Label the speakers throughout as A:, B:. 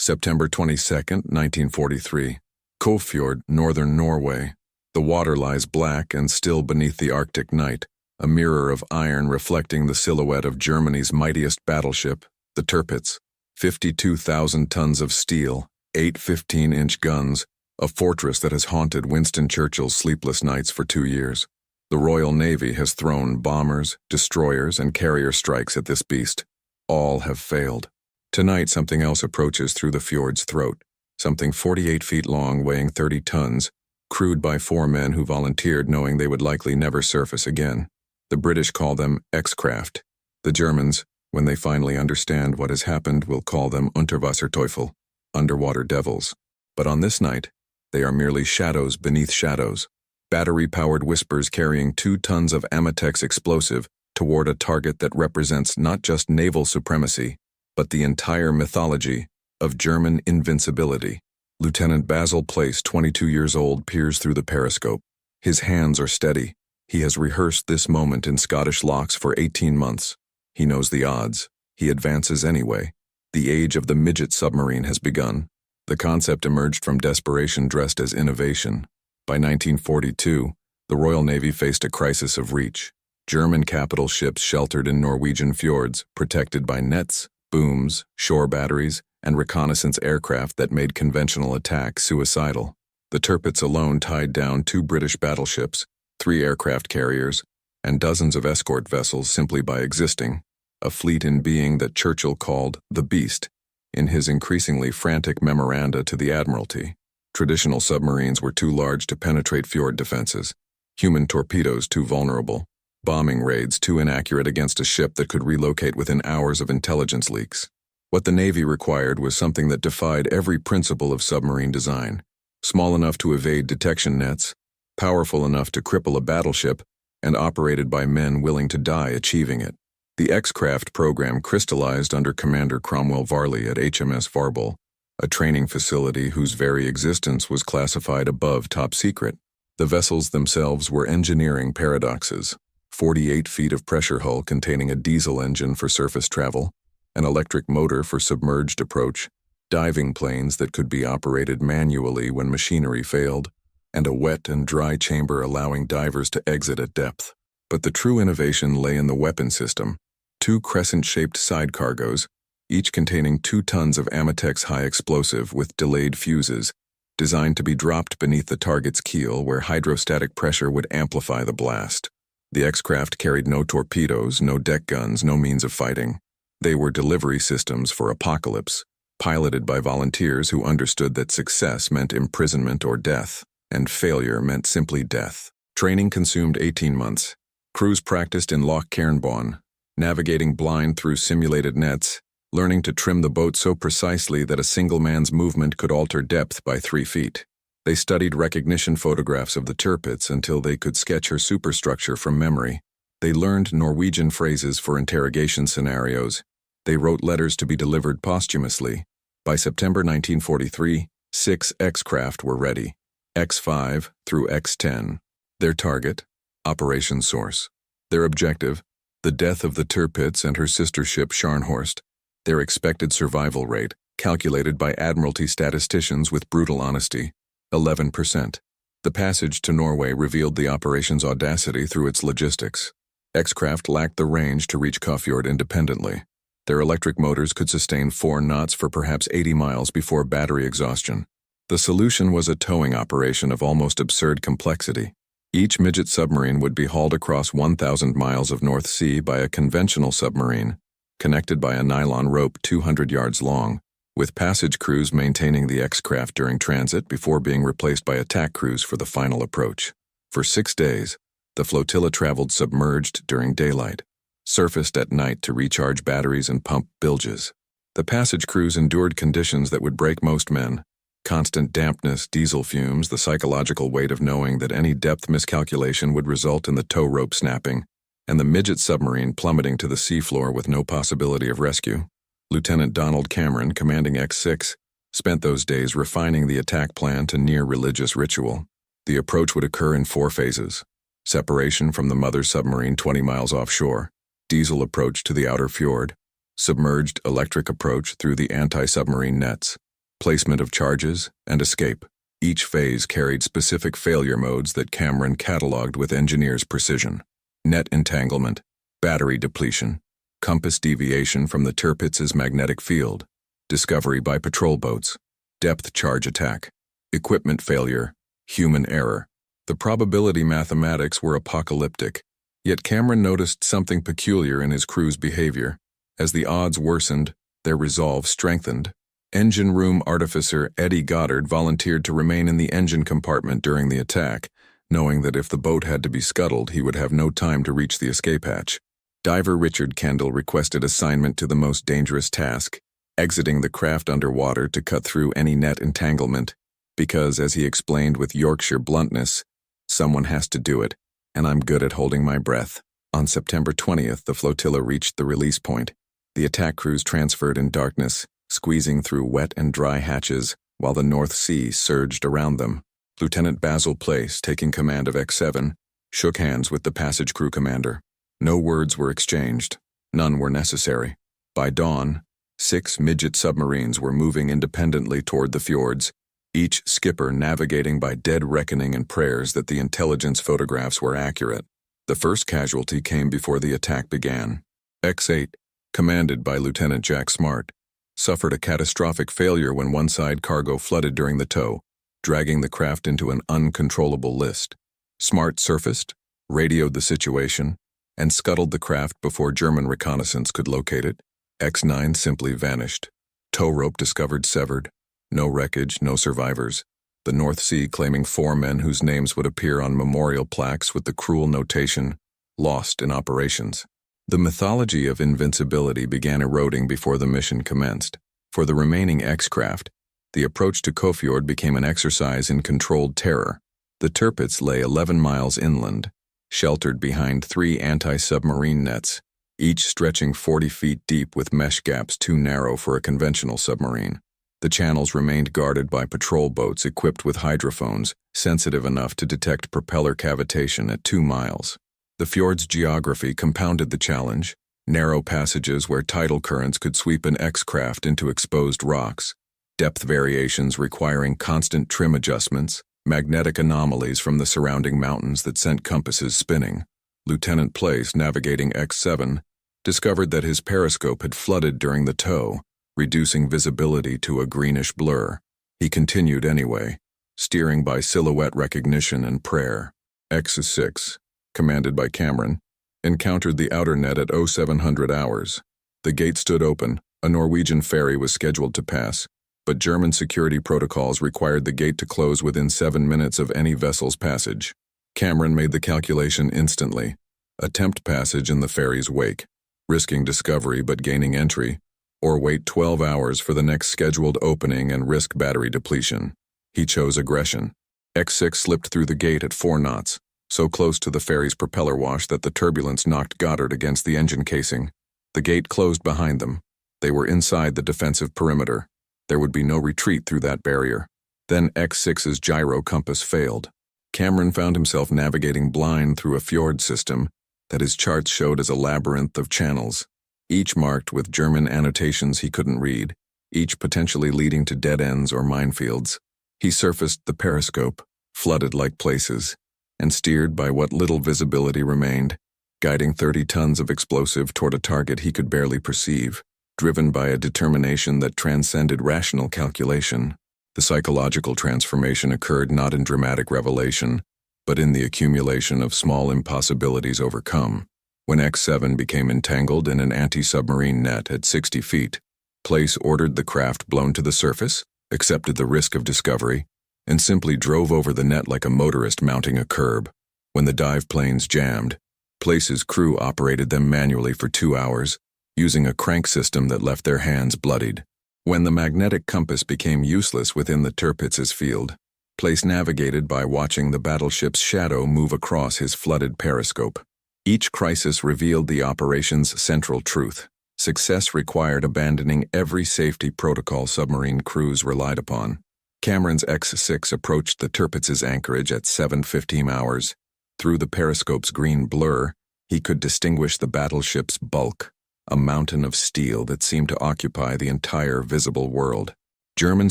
A: September 22, 1943. Kofjord, northern Norway. The water lies black and still beneath the Arctic night, a mirror of iron reflecting the silhouette of Germany's mightiest battleship, the Tirpitz. 52,000 tons of steel, 8 15-inch guns, a fortress that has haunted Winston Churchill's sleepless nights for 2 years. The Royal Navy has thrown bombers, destroyers, and carrier strikes at this beast. All have failed. Tonight something else approaches through the fjord's throat, something 48 feet long weighing 30 tons, crewed by 4 men who volunteered knowing they would likely never surface again. The British call them X-Craft. The Germans, when they finally understand what has happened, will call them Unterwasserteufel, underwater devils. But on this night, they are merely shadows beneath shadows, battery-powered whispers carrying 2 tons of Amatex explosive toward a target that represents not just naval supremacy, but the entire mythology of German invincibility. Lieutenant Basil Place, 22 years old, peers through the periscope. His hands are steady. He has rehearsed this moment in Scottish locks for 18 months. He knows the odds. He advances anyway. The age of the midget submarine has begun. The concept emerged from desperation dressed as innovation. By 1942, the Royal Navy faced a crisis of reach. German capital ships sheltered in Norwegian fjords, protected by nets, booms, shore batteries, and reconnaissance aircraft that made conventional attack suicidal. The Tirpitz alone tied down 2 British battleships, 3 aircraft carriers, and dozens of escort vessels simply by existing, a fleet in being that Churchill called the Beast in his increasingly frantic memoranda to the Admiralty. Traditional submarines were too large to penetrate fjord defenses, human torpedoes too vulnerable, bombing raids too inaccurate against a ship that could relocate within hours of intelligence leaks. What the Navy required was something that defied every principle of submarine design, small enough to evade detection nets, powerful enough to cripple a battleship, and operated by men willing to die achieving it. The X-Craft program crystallized under Commander Cromwell Varley at HMS Varble, a training facility whose very existence was classified above top secret. The vessels themselves were engineering paradoxes. 48 feet of pressure hull containing a diesel engine for surface travel, an electric motor for submerged approach, diving planes that could be operated manually when machinery failed, and a wet and dry chamber allowing divers to exit at depth. But the true innovation lay in the weapon system. 2 crescent-shaped side cargoes, each containing 2 tons of Amatex high explosive with delayed fuses, designed to be dropped beneath the target's keel where hydrostatic pressure would amplify the blast. The X-Craft carried no torpedoes, no deck guns, no means of fighting. They were delivery systems for apocalypse, piloted by volunteers who understood that success meant imprisonment or death, and failure meant simply death. Training consumed 18 months. Crews practiced in Loch Cairnbawn, navigating blind through simulated nets, learning to trim the boat so precisely that a single man's movement could alter depth by 3 feet. They studied recognition photographs of the Tirpitz until they could sketch her superstructure from memory. They learned Norwegian phrases for interrogation scenarios. They wrote letters to be delivered posthumously. By September 1943, 6 X-Craft were ready, X5 through X10. Their target, Operation Source. Their objective, the death of the Tirpitz and her sister ship Scharnhorst. Their expected survival rate, calculated by Admiralty statisticians with brutal honesty, 11%. The passage to Norway revealed the operation's audacity through its logistics. X-Craft lacked the range to reach Kofjord independently. Their electric motors could sustain 4 knots for perhaps 80 miles before battery exhaustion. The solution was a towing operation of almost absurd complexity. Each midget submarine would be hauled across 1,000 miles of North Sea by a conventional submarine, connected by a nylon rope 200 yards long, with passage crews maintaining the X-Craft during transit before being replaced by attack crews for the final approach. For 6 days, the flotilla traveled submerged during daylight, surfaced at night to recharge batteries and pump bilges. The passage crews endured conditions that would break most men. Constant dampness, diesel fumes, the psychological weight of knowing that any depth miscalculation would result in the tow rope snapping, and the midget submarine plummeting to the seafloor with no possibility of rescue. Lieutenant Donald Cameron, commanding X6, spent those days refining the attack plan to near religious ritual. The approach would occur in 4 phases. Separation from the mother submarine 20 miles offshore, diesel approach to the outer fjord, submerged electric approach through the anti-submarine nets, placement of charges, and escape. Each phase carried specific failure modes that Cameron cataloged with engineer's precision. Net entanglement, battery depletion, compass deviation from the Tirpitz's magnetic field, discovery by patrol boats, depth charge attack, equipment failure, human error. The probability mathematics were apocalyptic, yet Cameron noticed something peculiar in his crew's behavior. As the odds worsened, their resolve strengthened. Engine room artificer Eddie Goddard volunteered to remain in the engine compartment during the attack, knowing that if the boat had to be scuttled, he would have no time to reach the escape hatch. Diver Richard Kendall requested assignment to the most dangerous task, exiting the craft underwater to cut through any net entanglement, because, as he explained with Yorkshire bluntness, someone has to do it, and I'm good at holding my breath. On September 20th, the flotilla reached the release point. The attack crews transferred in darkness, squeezing through wet and dry hatches while the North Sea surged around them. Lieutenant Basil Place, taking command of X7, shook hands with the passage crew commander. No words were exchanged. None were necessary. By dawn, 6 midget submarines were moving independently toward the fjords, each skipper navigating by dead reckoning and prayers that the intelligence photographs were accurate. The first casualty came before the attack began. X8, commanded by Lieutenant Jack Smart, suffered a catastrophic failure when one side cargo flooded during the tow, dragging the craft into an uncontrollable list. Smart surfaced, radioed the situation, and scuttled the craft before German reconnaissance could locate it. X9 simply vanished. Tow rope discovered severed. No wreckage, no survivors. The North Sea claiming 4 men whose names would appear on memorial plaques with the cruel notation, "Lost in operations." The mythology of invincibility began eroding before the mission commenced. For the remaining X-craft, the approach to Kofjord became an exercise in controlled terror. The Tirpitz lay 11 miles inland, sheltered behind 3 anti-submarine nets, each stretching 40 feet deep with mesh gaps too narrow for a conventional submarine. The channels remained guarded by patrol boats equipped with hydrophones, sensitive enough to detect propeller cavitation at 2 miles. The fjord's geography compounded the challenge: narrow passages where tidal currents could sweep an X-craft into exposed rocks, depth variations requiring constant trim adjustments, magnetic anomalies from the surrounding mountains that sent compasses spinning. Lieutenant Place, navigating X7, discovered that his periscope had flooded during the tow, reducing visibility to a greenish blur. He continued anyway, steering by silhouette recognition and prayer. X6, commanded by Cameron, encountered the outer net at 0700 hours. The gate stood open. A Norwegian ferry was scheduled to pass, but German security protocols required the gate to close within 7 minutes of any vessel's passage. Cameron made the calculation instantly: attempt passage in the ferry's wake, risking discovery but gaining entry, or wait 12 hours for the next scheduled opening and risk battery depletion. He chose aggression. X6 slipped through the gate at 4 knots, so close to the ferry's propeller wash that the turbulence knocked Goddard against the engine casing. The gate closed behind them. They were inside the defensive perimeter. There would be no retreat through that barrier. Then X6's gyro compass failed. Cameron found himself navigating blind through a fjord system that his charts showed as a labyrinth of channels, each marked with German annotations he couldn't read, each potentially leading to dead ends or minefields. He surfaced the periscope, flooded like places, and steered by what little visibility remained, guiding 30 tons of explosive toward a target he could barely perceive, driven by a determination that transcended rational calculation. The psychological transformation occurred not in dramatic revelation, but in the accumulation of small impossibilities overcome. When X7 became entangled in an anti-submarine net at 60 feet, Place ordered the craft blown to the surface, accepted the risk of discovery, and simply drove over the net like a motorist mounting a curb. When the dive planes jammed, Place's crew operated them manually for 2 hours, using a crank system that left their hands bloodied. When the magnetic compass became useless within the Tirpitz's field, Place navigated by watching the battleship's shadow move across his flooded periscope. Each crisis revealed the operation's central truth: success required abandoning every safety protocol submarine crews relied upon. Cameron's X6 approached the Tirpitz's anchorage at 7:15 hours. Through the periscope's green blur, he could distinguish the battleship's bulk, a mountain of steel that seemed to occupy the entire visible world. German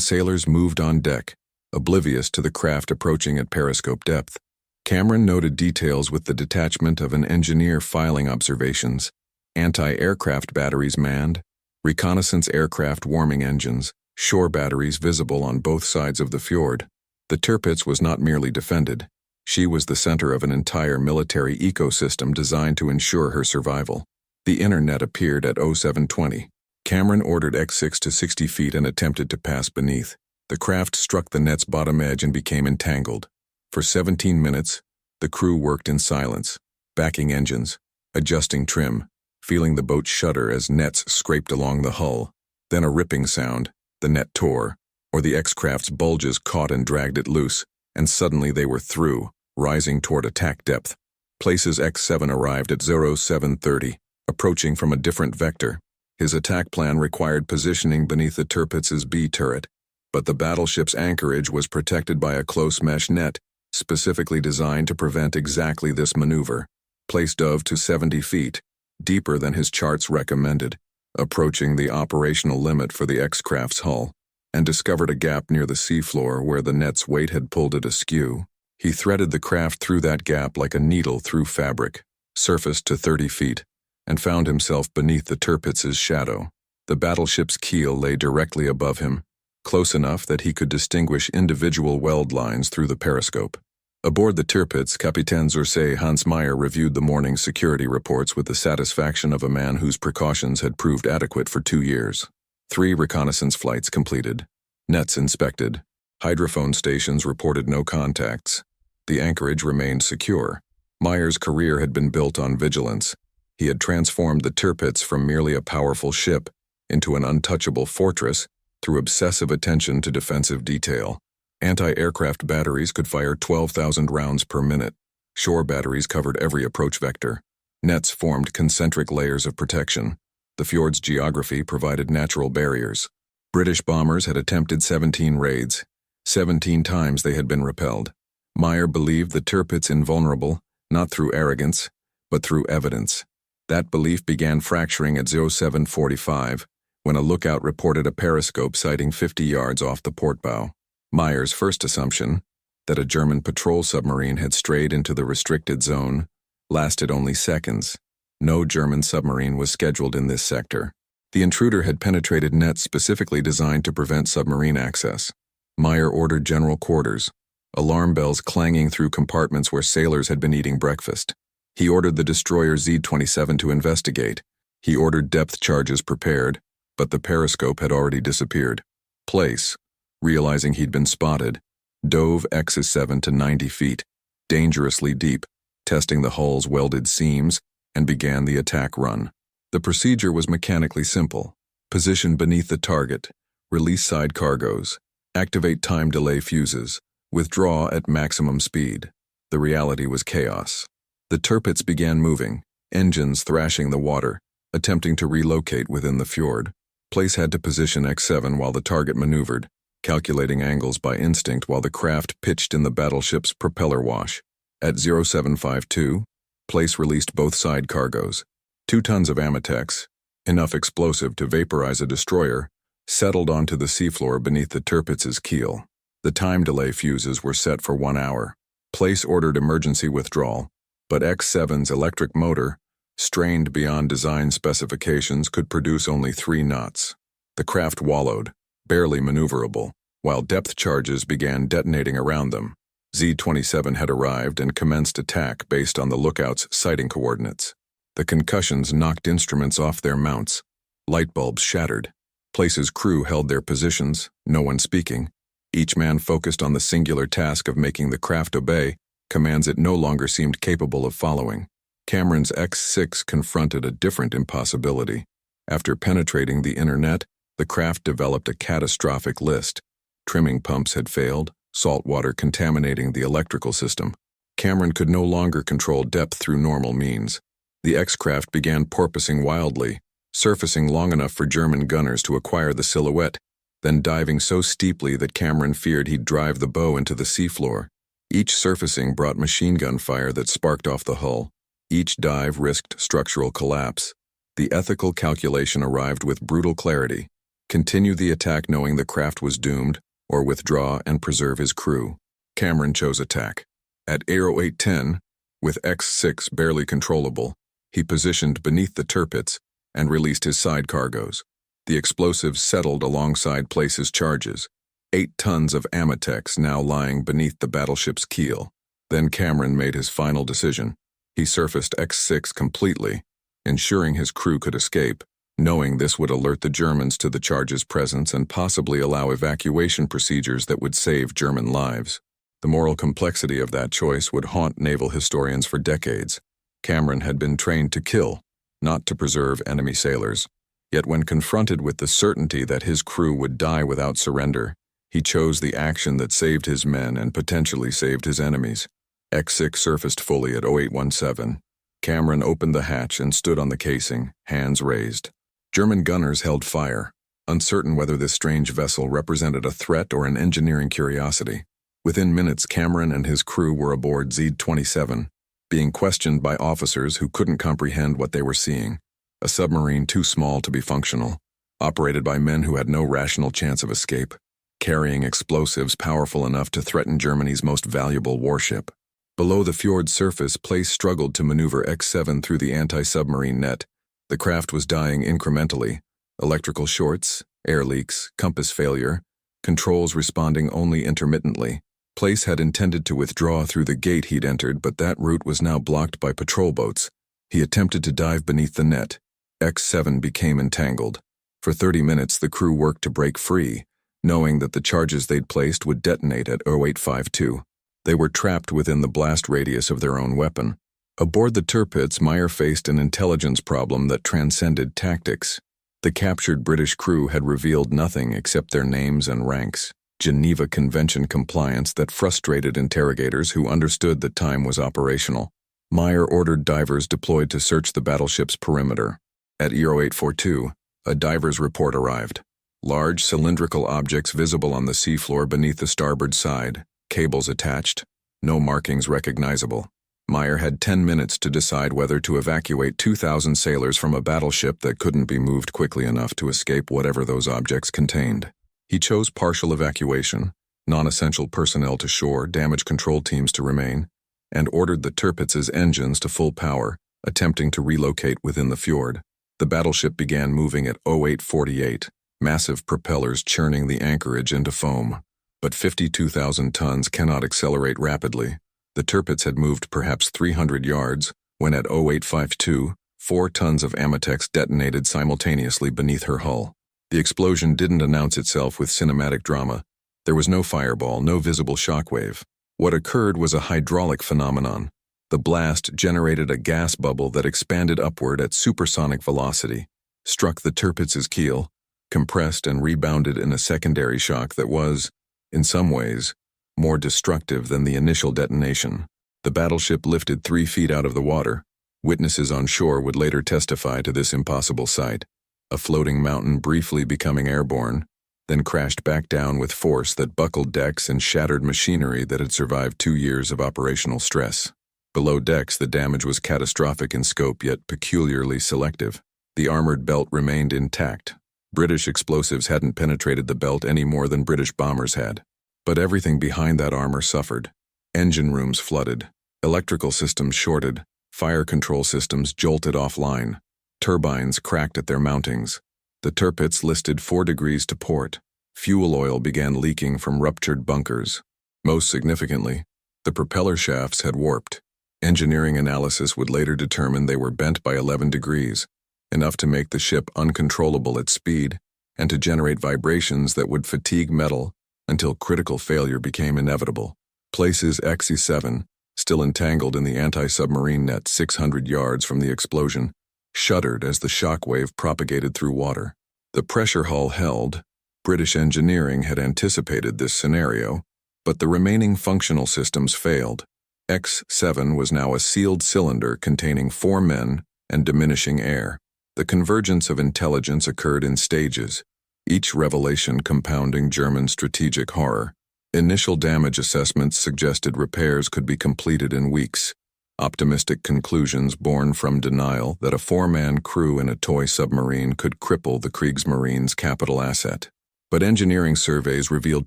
A: sailors moved on deck, oblivious to the craft approaching at periscope depth. Cameron noted details with the detachment of an engineer filing observations, anti-aircraft batteries manned, reconnaissance aircraft warming engines, shore batteries visible on both sides of the fjord. The Tirpitz was not merely defended. She was the center of an entire military ecosystem designed to ensure her survival. The internet appeared at 0720. Cameron ordered X6 to 60 feet and attempted to pass beneath. The craft struck the net's bottom edge and became entangled. For 17 minutes, the crew worked in silence, backing engines, adjusting trim, feeling the boat shudder as nets scraped along the hull. Then a ripping sound, the net tore, or the X-craft's bulges caught and dragged it loose, and suddenly they were through, rising toward attack depth. Place's X7 arrived at 0730, approaching from a different vector. His attack plan required positioning beneath the Tirpitz's B turret, but the battleship's anchorage was protected by a close mesh net, specifically designed to prevent exactly this maneuver. Place dove to 70 feet, deeper than his charts recommended, approaching the operational limit for the X-craft's hull, and discovered a gap near the seafloor where the net's weight had pulled it askew. He threaded the craft through that gap like a needle through fabric, surfaced to 30 feet, and found himself beneath the Tirpitz's shadow. The battleship's keel lay directly above him, close enough that he could distinguish individual weld lines through the periscope. Aboard the Tirpitz, Kapitän Zursay Hans Meyer reviewed the morning's security reports with the satisfaction of a man whose precautions had proved adequate for 2 years. 3 reconnaissance flights completed. Nets inspected. Hydrophone stations reported no contacts. The anchorage remained secure. Meyer's career had been built on vigilance. He had transformed the Tirpitz from merely a powerful ship into an untouchable fortress through obsessive attention to defensive detail. Anti-aircraft batteries could fire 12,000 rounds per minute. Shore batteries covered every approach vector. Nets formed concentric layers of protection. The fjord's geography provided natural barriers. British bombers had attempted 17 raids. 17 times they had been repelled. Meyer believed the Tirpitz invulnerable, not through arrogance, but through evidence. That belief began fracturing at 0745, when a lookout reported a periscope sighting 50 yards off the port bow. Meyer's first assumption, that a German patrol submarine had strayed into the restricted zone, lasted only seconds. No German submarine was scheduled in this sector. The intruder had penetrated nets specifically designed to prevent submarine access. Meyer ordered general quarters, alarm bells clanging through compartments where sailors had been eating breakfast. He ordered the destroyer Z-27 to investigate. He ordered depth charges prepared, but the periscope had already disappeared. Place, realizing he'd been spotted, dove X7 to 90 feet, dangerously deep, testing the hull's welded seams, and began the attack run. The procedure was mechanically simple. Position beneath the target, release side cargoes, activate time delay fuses, withdraw at maximum speed. The reality was chaos. The Tirpitz began moving, engines thrashing the water, attempting to relocate within the fjord. Place had to position X7 while the target maneuvered, calculating angles by instinct while the craft pitched in the battleship's propeller wash. At 0752, Place released both side cargoes. 2 tons of Amitex, enough explosive to vaporize a destroyer, settled onto the seafloor beneath the Tirpitz's keel. The time delay fuses were set for 1 hour. Place ordered emergency withdrawal, but X7's electric motor, strained beyond design specifications, could produce only 3 knots. The craft wallowed, barely maneuverable, while depth charges began detonating around them. Z-27 had arrived and commenced attack based on the lookout's sighting coordinates. The concussions knocked instruments off their mounts. Light bulbs shattered. Place's crew held their positions, no one speaking. Each man focused on the singular task of making the craft obey commands it no longer seemed capable of following. Cameron's X6 confronted a different impossibility. After penetrating the inner net, the craft developed a catastrophic list. Trimming pumps had failed, salt water contaminating the electrical system. Cameron could no longer control depth through normal means. The X-craft began porpoising wildly, surfacing long enough for German gunners to acquire the silhouette, then diving so steeply that Cameron feared he'd drive the bow into the seafloor. Each surfacing brought machine gun fire that sparked off the hull. Each dive risked structural collapse. The ethical calculation arrived with brutal clarity. Continue the attack knowing the craft was doomed, or withdraw and preserve his crew. Cameron chose attack. At 0810, with X6 barely controllable, he positioned beneath the turrets and released his side cargoes. The explosives settled alongside Place's charges, 8 tons of Amatex now lying beneath the battleship's keel. Then Cameron made his final decision. He surfaced X6 completely, ensuring his crew could escape, knowing this would alert the Germans to the charge's presence and possibly allow evacuation procedures that would save German lives. The moral complexity of that choice would haunt naval historians for decades. Cameron had been trained to kill, not to preserve enemy sailors. Yet when confronted with the certainty that his crew would die without surrender, he chose the action that saved his men and potentially saved his enemies. X6 surfaced fully at 0817. Cameron opened the hatch and stood on the casing, hands raised. German gunners held fire, uncertain whether this strange vessel represented a threat or an engineering curiosity. Within minutes, Cameron and his crew were aboard Z-27, being questioned by officers who couldn't comprehend what they were seeing. A submarine too small to be functional, operated by men who had no rational chance of escape, carrying explosives powerful enough to threaten Germany's most valuable warship. Below the fjord surface, Place struggled to maneuver X7 through the anti-submarine net. The craft was dying incrementally. Electrical shorts, air leaks, compass failure, controls responding only intermittently. Place had intended to withdraw through the gate he'd entered, but that route was now blocked by patrol boats. He attempted to dive beneath the net. X7 became entangled. For 30 minutes, the crew worked to break free, knowing that the charges they'd placed would detonate at 0852. They were trapped within the blast radius of their own weapon. Aboard the Tirpitz, Meyer faced an intelligence problem that transcended tactics. The captured British crew had revealed nothing except their names and ranks, Geneva Convention compliance that frustrated interrogators who understood that time was operational. Meyer ordered divers deployed to search the battleship's perimeter. At 0842, a diver's report arrived. Large cylindrical objects visible on the seafloor beneath the starboard side, cables attached, no markings recognizable. Meyer had 10 minutes to decide whether to evacuate 2,000 sailors from a battleship that couldn't be moved quickly enough to escape whatever those objects contained. He chose partial evacuation, non-essential personnel to shore, damage control teams to remain, and ordered the Tirpitz's engines to full power, attempting to relocate within the fjord. The battleship began moving at 0848, massive propellers churning the anchorage into foam. But 52,000 tons cannot accelerate rapidly. The Tirpitz had moved perhaps 300 yards when at 0852, 4 tons of Amatex detonated simultaneously beneath her hull. The explosion didn't announce itself with cinematic drama. There was no fireball, no visible shockwave. What occurred was a hydraulic phenomenon. The blast generated a gas bubble that expanded upward at supersonic velocity, struck the Tirpitz's keel, compressed and rebounded in a secondary shock that was, in some ways, more destructive than the initial detonation. The battleship lifted 3 feet out of the water. Witnesses on shore would later testify to this impossible sight. A floating mountain briefly becoming airborne, then crashed back down with force that buckled decks and shattered machinery that had survived 2 years of operational stress. Below decks, the damage was catastrophic in scope yet peculiarly selective. The armored belt remained intact. British explosives hadn't penetrated the belt any more than British bombers had. But everything behind that armor suffered. Engine rooms flooded, electrical systems shorted, fire control systems jolted offline, turbines cracked at their mountings. The Tirpitz listed 4 degrees to port. Fuel oil began leaking from ruptured bunkers. Most significantly, the propeller shafts had warped. Engineering analysis would later determine they were bent by 11 degrees, enough to make the ship uncontrollable at speed and to generate vibrations that would fatigue metal until critical failure became inevitable. Place's XE-7, still entangled in the anti-submarine net 600 yards from the explosion, shuddered as the shock wave propagated through water. The pressure hull held. British engineering had anticipated this scenario, but the remaining functional systems failed. X-7 was now a sealed cylinder containing 4 men and diminishing air. The convergence of intelligence occurred in stages, each revelation compounding German strategic horror. Initial damage assessments suggested repairs could be completed in weeks. optimistic conclusions born from denial that a four-man crew in a toy submarine could cripple the Kriegsmarine's capital asset. But engineering surveys revealed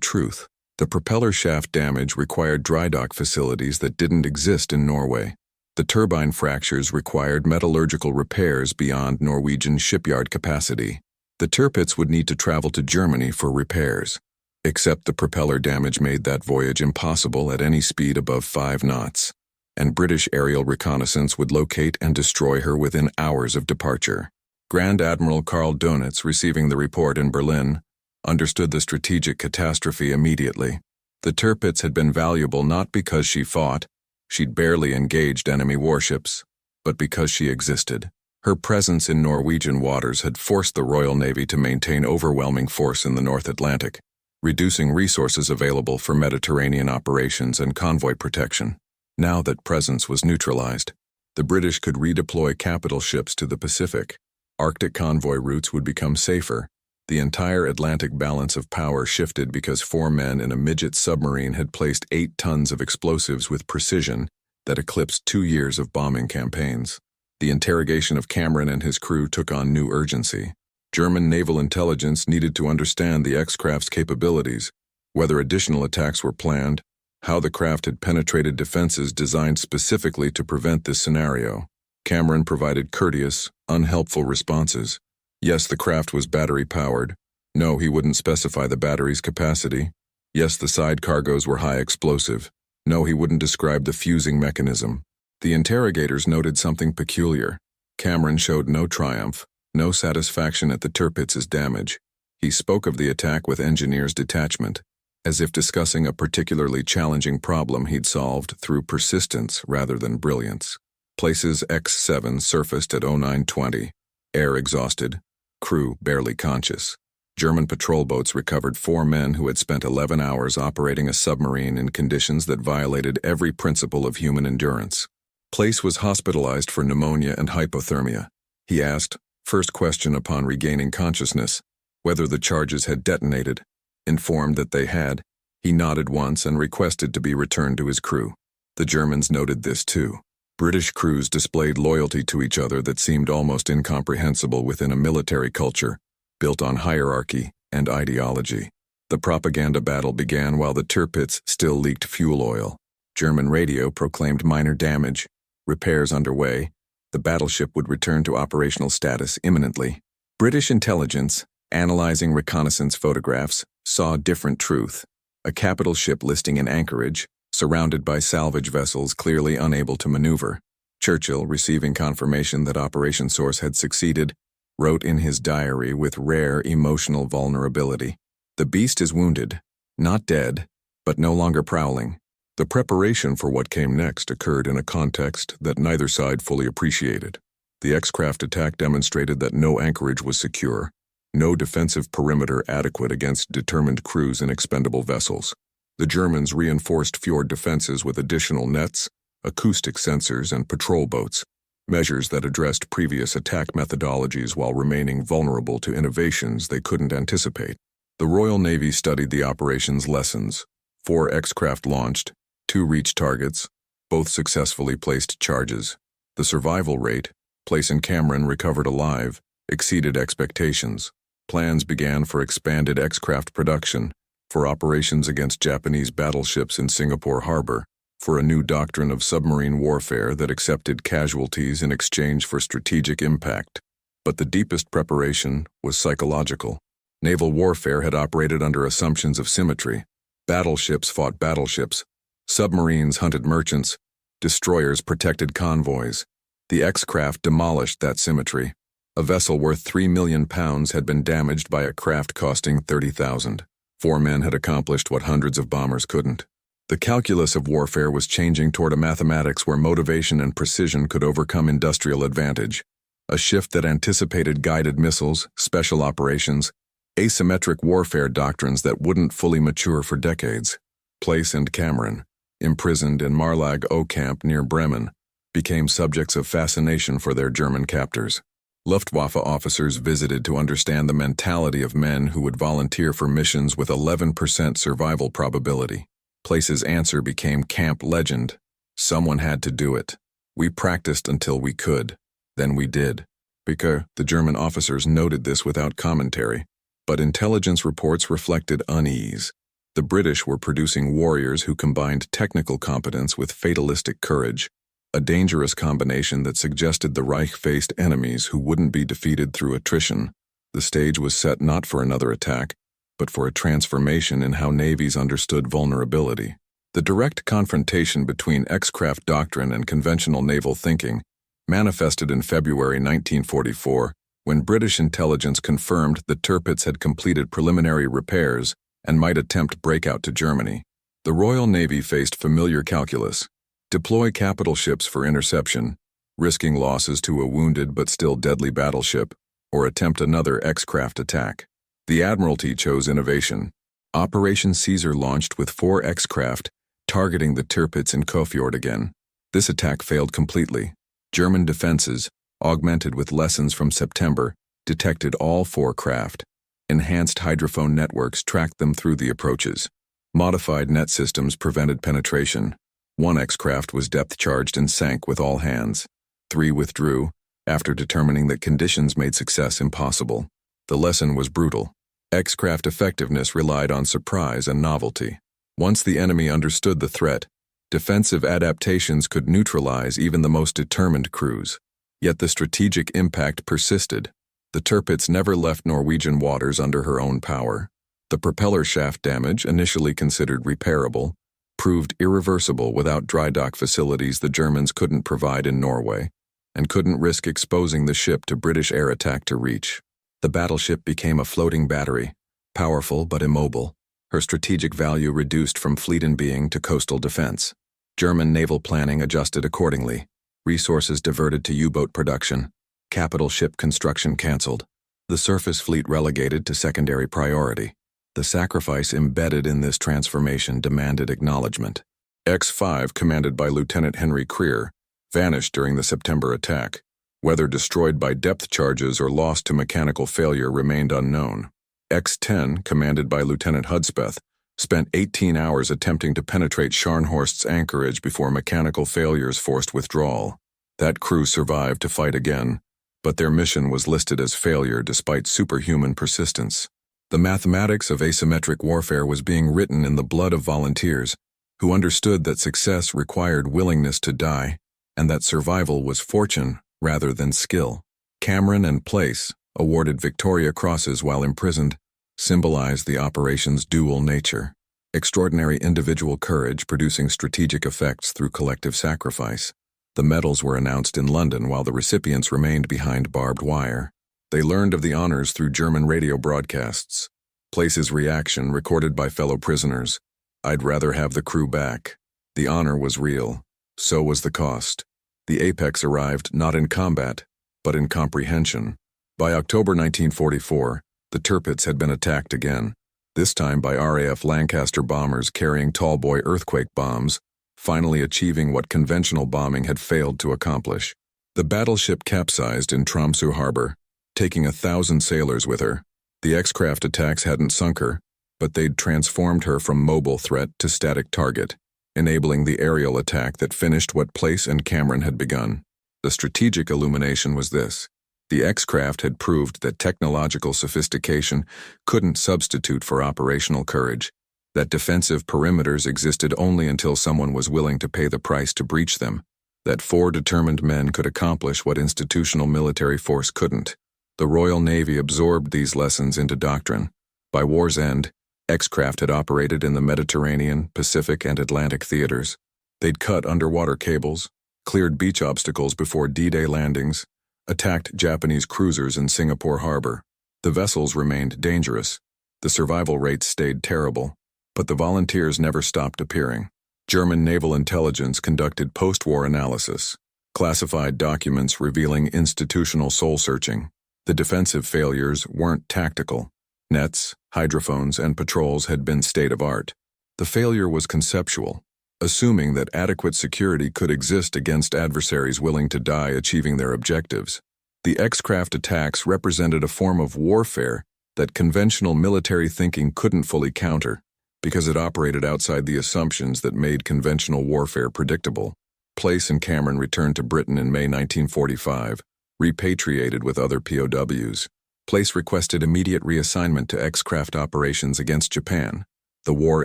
A: truth. The propeller shaft damage required dry dock facilities that didn't exist in Norway. The turbine fractures required metallurgical repairs beyond Norwegian shipyard capacity. The Tirpitz would need to travel to Germany for repairs. Except the propeller damage made that voyage impossible at any speed above 5 knots, and British aerial reconnaissance would locate and destroy her within hours of departure. Grand Admiral Karl Dönitz, receiving the report in Berlin, understood the strategic catastrophe immediately. The Tirpitz had been valuable not because she fought, she'd barely engaged enemy warships, but because she existed. Her presence in Norwegian waters had forced the Royal Navy to maintain overwhelming force in the North Atlantic, reducing resources available for Mediterranean operations and convoy protection. Now that presence was neutralized, the British could redeploy capital ships to the Pacific. Arctic convoy routes would become safer. The entire Atlantic balance of power shifted because 4 men in a midget submarine had placed 8 tons of explosives with precision that eclipsed 2 years of bombing campaigns. The interrogation of Cameron and his crew took on new urgency. German naval intelligence needed to understand the X-craft's capabilities, whether additional attacks were planned, how the craft had penetrated defenses designed specifically to prevent this scenario. Cameron provided courteous, unhelpful responses. Yes, the craft was battery-powered. No, he wouldn't specify the battery's capacity. Yes, the side cargoes were high explosive. No, he wouldn't describe the fusing mechanism. The interrogators noted something peculiar. Cameron showed no triumph, no satisfaction at the Tirpitz's damage. He spoke of the attack with engineers' detachment, as if discussing a particularly challenging problem he'd solved through persistence rather than brilliance. Places X-7 surfaced at 0920, air exhausted, crew barely conscious. German patrol boats recovered 4 men who had spent 11 hours operating a submarine in conditions that violated every principle of human endurance. Place was hospitalized for pneumonia and hypothermia. He asked, first question upon regaining consciousness, whether the charges had detonated. Informed that they had, he nodded once and requested to be returned to his crew. The Germans noted this too. British crews displayed loyalty to each other that seemed almost incomprehensible within a military culture, built on hierarchy and ideology. The propaganda battle began while the Tirpitz still leaked fuel oil. German radio proclaimed minor damage, repairs underway, the battleship would return to operational status imminently. British intelligence, analyzing reconnaissance photographs, saw different truth. A capital ship listing in anchorage, surrounded by salvage vessels clearly unable to maneuver. Churchill, receiving confirmation that Operation Source had succeeded, wrote in his diary with rare emotional vulnerability, "The beast is wounded, not dead, but no longer prowling." The preparation for what came next occurred in a context that neither side fully appreciated. The X-craft attack demonstrated that no anchorage was secure, no defensive perimeter adequate against determined crews and expendable vessels. The Germans reinforced fjord defenses with additional nets, acoustic sensors, and patrol boats, measures that addressed previous attack methodologies while remaining vulnerable to innovations they couldn't anticipate. The Royal Navy studied the operation's lessons. 4 X-craft launched, 2 reached targets, both successfully placed charges. The survival rate, Place and Cameron recovered alive, exceeded expectations. Plans began for expanded X-craft production, for operations against Japanese battleships in Singapore Harbor, for a new doctrine of submarine warfare that accepted casualties in exchange for strategic impact. But the deepest preparation was psychological. Naval warfare had operated under assumptions of symmetry. Battleships fought battleships. Submarines hunted merchants. Destroyers protected convoys. The X-craft demolished that symmetry. A vessel worth £3 million had been damaged by a craft costing $30,000. 4 men had accomplished what hundreds of bombers couldn't. The calculus of warfare was changing toward a mathematics where motivation and precision could overcome industrial advantage. A shift that anticipated guided missiles, special operations, asymmetric warfare doctrines that wouldn't fully mature for decades. Place and Cameron, imprisoned in Marlag O Camp near Bremen, became subjects of fascination for their German captors. Luftwaffe officers visited to understand the mentality of men who would volunteer for missions with 11% survival probability. Place's answer became camp legend. Someone had to do it. We practiced until we could. Then we did. Because the German officers noted this without commentary, but intelligence reports reflected unease. The British were producing warriors who combined technical competence with fatalistic courage, a dangerous combination that suggested the Reich faced enemies who wouldn't be defeated through attrition. The stage was set not for another attack, but for a transformation in how navies understood vulnerability. The direct confrontation between X-craft doctrine and conventional naval thinking manifested in February 1944, when British intelligence confirmed that Tirpitz had completed preliminary repairs and might attempt breakout to Germany. The Royal Navy faced familiar calculus: deploy capital ships for interception, risking losses to a wounded but still deadly battleship, or attempt another X-craft attack. The Admiralty chose innovation. Operation Caesar launched with 4 X-craft, targeting the Tirpitz in Kofjord again. This attack failed completely. German defenses, augmented with lessons from September, detected all 4 craft. Enhanced hydrophone networks tracked them through the approaches. Modified net systems prevented penetration. 1 X-craft was depth-charged and sank with all hands. 3 withdrew, after determining that conditions made success impossible. The lesson was brutal. X-craft effectiveness relied on surprise and novelty. Once the enemy understood the threat, defensive adaptations could neutralize even the most determined crews. Yet the strategic impact persisted. The Tirpitz never left Norwegian waters under her own power. The propeller shaft damage, initially considered repairable, proved irreversible without dry dock facilities the Germans couldn't provide in Norway, and couldn't risk exposing the ship to British air attack to reach. The battleship became a floating battery, powerful but immobile, her strategic value reduced from fleet and being to coastal defense. German naval planning adjusted accordingly. Resources diverted to U-boat production. Capital ship construction canceled. The surface fleet relegated to secondary priority. The sacrifice embedded in this transformation demanded acknowledgement. X-5, commanded by Lieutenant Henry Creer, vanished during the September attack. Whether destroyed by depth charges or lost to mechanical failure remained unknown. X-10, commanded by Lieutenant Hudspeth, spent 18 hours attempting to penetrate Scharnhorst's anchorage before mechanical failures forced withdrawal. That crew survived to fight again, but their mission was listed as failure despite superhuman persistence. The mathematics of asymmetric warfare was being written in the blood of volunteers, who understood that success required willingness to die, and that survival was fortune rather than skill. Cameron and Place, awarded Victoria Crosses while imprisoned, symbolized the operation's dual nature: extraordinary individual courage producing strategic effects through collective sacrifice. The medals were announced in London while the recipients remained behind barbed wire. They learned of the honors through German radio broadcasts. Place's reaction, recorded by fellow prisoners: "I'd rather have the crew back." The honor was real. So was the cost. The apex arrived not in combat, but in comprehension. By October 1944, the Tirpitz had been attacked again, this time by RAF Lancaster bombers carrying Tallboy earthquake bombs, finally achieving what conventional bombing had failed to accomplish. The battleship capsized in Tromsø harbor, taking 1,000 sailors with her. The X-craft attacks hadn't sunk her, but they'd transformed her from mobile threat to static target, enabling the aerial attack that finished what Place and Cameron had begun. The strategic illumination was this: the X-craft had proved that technological sophistication couldn't substitute for operational courage, that defensive perimeters existed only until someone was willing to pay the price to breach them, that 4 determined men could accomplish what institutional military force couldn't. The Royal Navy absorbed these lessons into doctrine. By war's end, X-craft had operated in the Mediterranean, Pacific, and Atlantic theaters. They'd cut underwater cables, cleared beach obstacles before D-Day landings, attacked Japanese cruisers in Singapore harbor. The vessels remained dangerous. The survival rates stayed terrible, but the volunteers never stopped appearing. German naval intelligence conducted post-war analysis, classified documents revealing institutional soul-searching. The defensive failures weren't tactical. Nets, hydrophones, and patrols had been state-of-art. The failure was conceptual, assuming that adequate security could exist against adversaries willing to die achieving their objectives. The X-craft attacks represented a form of warfare that conventional military thinking couldn't fully counter, because it operated outside the assumptions that made conventional warfare predictable. Place and Cameron returned to Britain in May 1945, repatriated with other POWs. Place requested immediate reassignment to X-craft operations against Japan. The war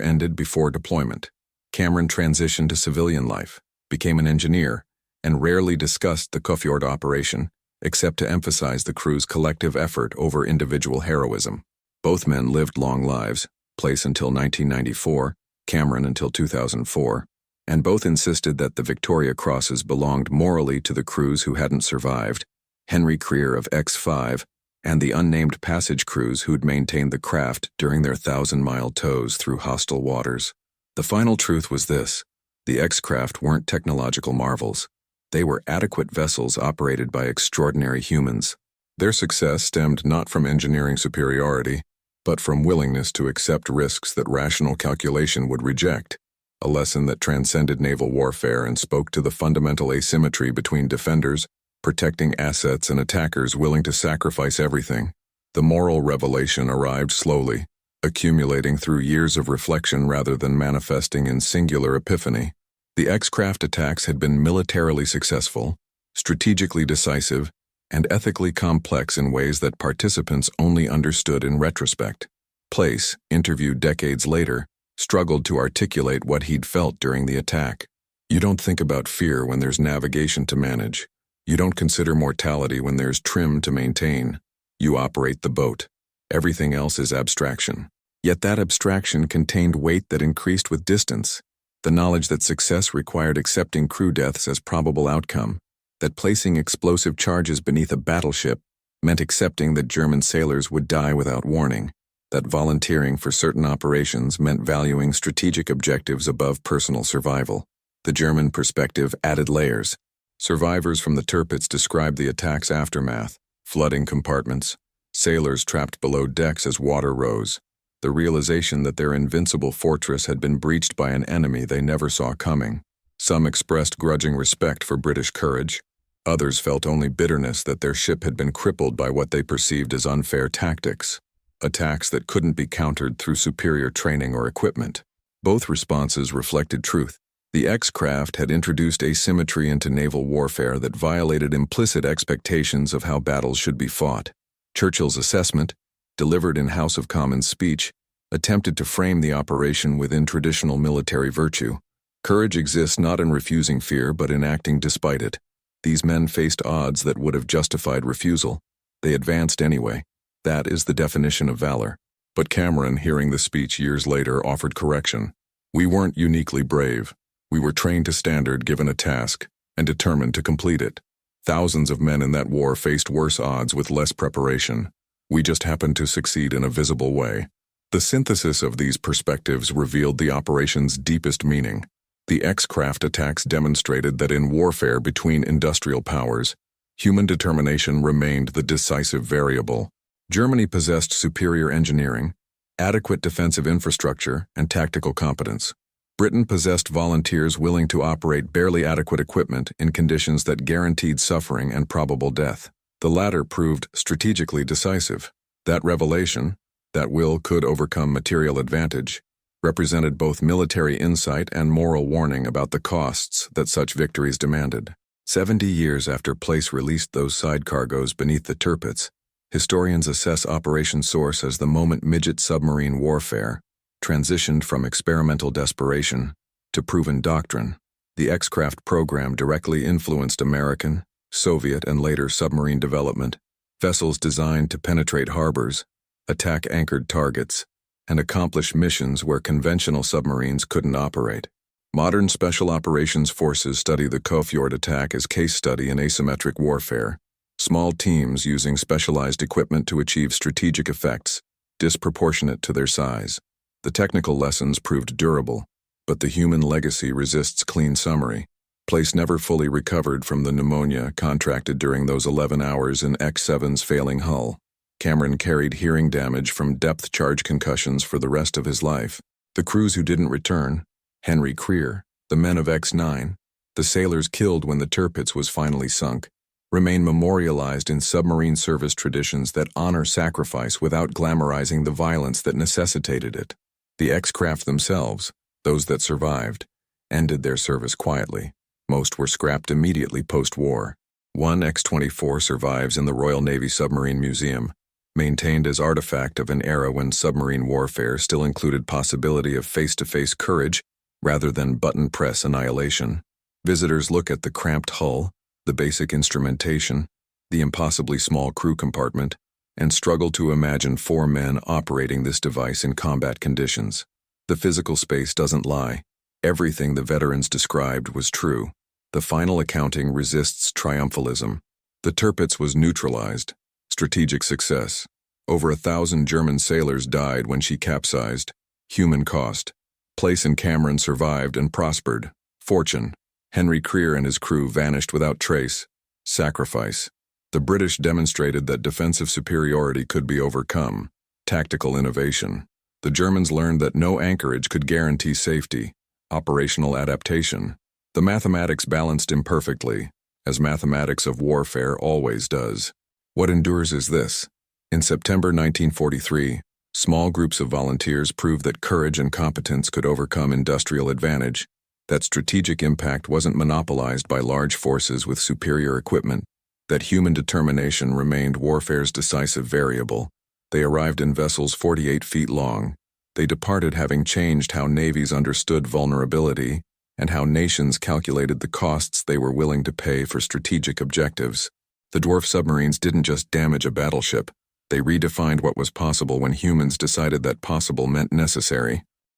A: ended before deployment. Cameron transitioned to civilian life, became an engineer, and rarely discussed the Kofjord operation, except to emphasize the crew's collective effort over individual heroism. Both men lived long lives, Place until 1994, Cameron until 2004, and both insisted that the Victoria Crosses belonged morally to the crews who hadn't survived, Henry Creer of X5, and the unnamed passage crews who'd maintained the craft during their 1,000-mile tows through hostile waters. The final truth was this: the X-craft weren't technological marvels. They were adequate vessels operated by extraordinary humans. Their success stemmed not from engineering superiority, but from willingness to accept risks that rational calculation would reject, a lesson that transcended naval warfare and spoke to the fundamental asymmetry between defenders, protecting assets, and attackers willing to sacrifice everything. The moral revelation arrived slowly, accumulating through years of reflection rather than manifesting in singular epiphany. The X-craft attacks had been militarily successful, strategically decisive, and ethically complex in ways that participants only understood in retrospect. Place, interviewed decades later, struggled to articulate what he'd felt during the attack. You don't think about fear when there's navigation to manage. You don't consider mortality when there's trim to maintain. You operate the boat. Everything else is abstraction. Yet that abstraction contained weight that increased with distance. The knowledge that success required accepting crew deaths as probable outcome, that placing explosive charges beneath a battleship meant accepting that German sailors would die without warning, that volunteering for certain operations meant valuing strategic objectives above personal survival. The German perspective added layers. Survivors from the Tirpitz described the attack's aftermath: flooding compartments, sailors trapped below decks as water rose, the realization that their invincible fortress had been breached by an enemy they never saw coming. Some expressed grudging respect for British courage. Others felt only bitterness that their ship had been crippled by what they perceived as unfair tactics, attacks that couldn't be countered through superior training or equipment. Both responses reflected truth. The X-craft had introduced asymmetry into naval warfare that violated implicit expectations of how battles should be fought. Churchill's assessment, delivered in House of Commons speech, attempted to frame the operation within traditional military virtue. Courage exists not in refusing fear but in acting despite it. These men faced odds that would have justified refusal. They advanced anyway. That is the definition of valor. But Cameron, hearing the speech years later, offered correction. We weren't uniquely brave. We were trained to standard given a task, and determined to complete it. Thousands of men in that war faced worse odds with less preparation. We just happened to succeed in a visible way. The synthesis of these perspectives revealed the operation's deepest meaning. The X-craft attacks demonstrated that in warfare between industrial powers, human determination remained the decisive variable. Germany possessed superior engineering, adequate defensive infrastructure, and tactical competence. Britain possessed volunteers willing to operate barely adequate equipment in conditions that guaranteed suffering and probable death. The latter proved strategically decisive. That revelation, that will could overcome material advantage, represented both military insight and moral warning about the costs that such victories demanded. 70 years after Place released those side cargoes beneath the Tirpitz, historians assess Operation Source as the moment midget submarine warfare transitioned from experimental desperation to proven doctrine. The X-craft program directly influenced American, Soviet, and later submarine development. Vessels designed to penetrate harbors, attack anchored targets, and accomplish missions where conventional submarines couldn't operate. Modern special operations forces study the Kofjord attack as case study in asymmetric warfare. Small teams using specialized equipment to achieve strategic effects, disproportionate to their size. The technical lessons proved durable, but the human legacy resists clean summary. Place never fully recovered from the pneumonia contracted during those 11 hours in X7's failing hull. Cameron carried hearing damage from depth charge concussions for the rest of his life. The crews who didn't return, Henry Creer, the men of X9, the sailors killed when the Tirpitz was finally sunk, remain memorialized in submarine service traditions that honor sacrifice without glamorizing the violence that necessitated it. The X-craft themselves, those that survived, ended their service quietly. Most were scrapped immediately post-war. One X-24 survives in the Royal Navy Submarine Museum, maintained as artifact of an era when submarine warfare still included possibility of face-to-face courage rather than button-press annihilation. Visitors look at the cramped hull, the basic instrumentation, the impossibly small crew compartment, and struggle to imagine 4 men operating this device in combat conditions. The physical space doesn't lie. Everything the veterans described was true. The final accounting resists triumphalism. The Tirpitz was neutralized. Strategic success. Over 1,000 German sailors died when she capsized. Human cost. Place and Cameron survived and prospered. Fortune. Henry Creer and his crew vanished without trace. Sacrifice. The British demonstrated that defensive superiority could be overcome. Tactical innovation. The Germans learned that no anchorage could guarantee safety. Operational adaptation. The mathematics balanced imperfectly, as mathematics of warfare always does. What endures is this. In September 1943, small groups of volunteers proved that courage and competence could overcome industrial advantage, that strategic impact wasn't monopolized by large forces with superior equipment, that human determination remained warfare's decisive variable. They arrived in vessels 48 feet long. They departed having changed how navies understood vulnerability and how nations calculated the costs they were willing to pay for strategic objectives. The Dwarf submarines didn't just damage a battleship. They redefined what was possible when humans decided that possible meant necessary.